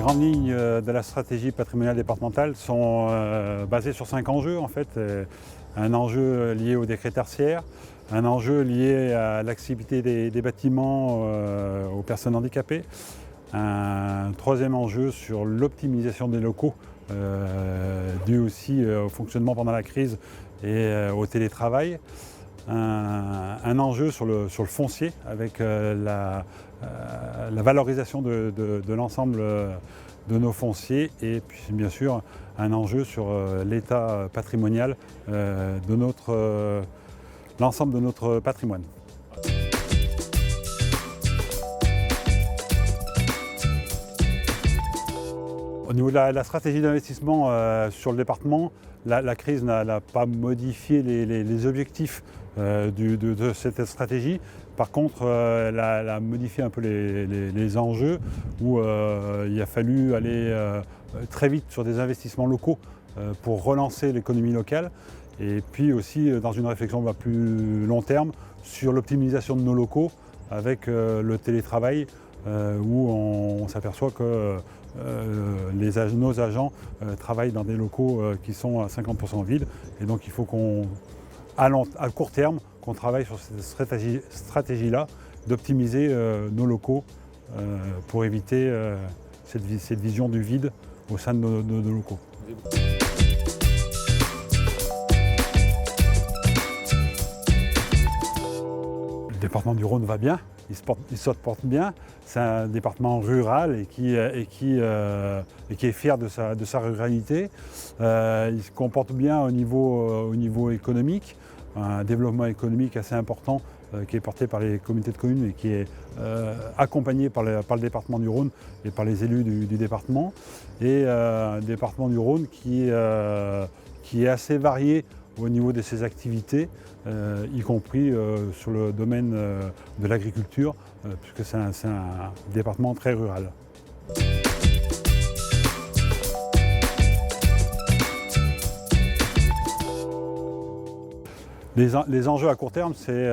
grandes lignes de la stratégie patrimoniale départementale sont basées sur 5 enjeux en fait. Un enjeu lié au décret tertiaire, un enjeu lié à l'accessibilité des bâtiments aux personnes handicapées, un troisième enjeu sur l'optimisation des locaux dû aussi au fonctionnement pendant la crise et au télétravail. Un enjeu sur le foncier avec la valorisation de l'ensemble de nos fonciers et puis bien sûr un enjeu sur l'état patrimonial de l'ensemble de notre patrimoine. Au niveau de la stratégie d'investissement sur le département, la crise n'a pas modifié les objectifs de cette stratégie. Par contre, elle a modifié un peu les enjeux où il a fallu aller très vite sur des investissements locaux pour relancer l'économie locale et puis aussi dans une réflexion à plus long terme sur l'optimisation de nos locaux avec le télétravail où on s'aperçoit que nos agents travaillent dans des locaux qui sont à 50% vides et donc il faut à court terme qu'on travaille sur cette stratégie-là d'optimiser nos locaux pour éviter cette vision du vide au sein de nos locaux. Le département du Rhône va bien, il se porte bien. C'est un département rural et qui est fier de sa ruralité. Il se comporte bien au niveau économique, un développement économique assez important qui est porté par les communautés de communes et qui est accompagné par le département du Rhône et par les élus du département. Et un département du Rhône qui est assez varié au niveau de ses activités, y compris sur le domaine de l'agriculture, puisque c'est un département très rural. Les enjeux à court terme, c'est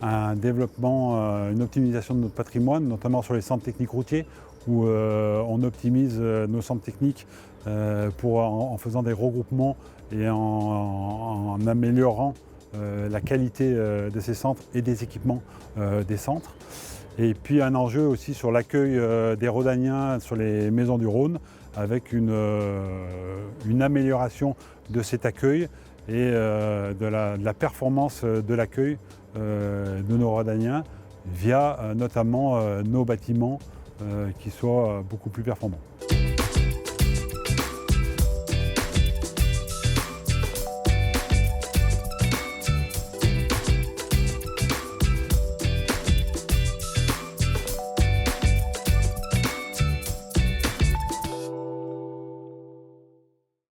un développement, une optimisation de notre patrimoine, notamment sur les centres techniques routiers, où on optimise nos centres techniques en faisant des regroupements et en améliorant la qualité de ces centres et des équipements des centres. Et puis un enjeu aussi sur l'accueil des Rhodaniens sur les maisons du Rhône, avec une amélioration de cet accueil et de la performance de l'accueil de nos Rhodaniens via notamment nos bâtiments qui soient beaucoup plus performants.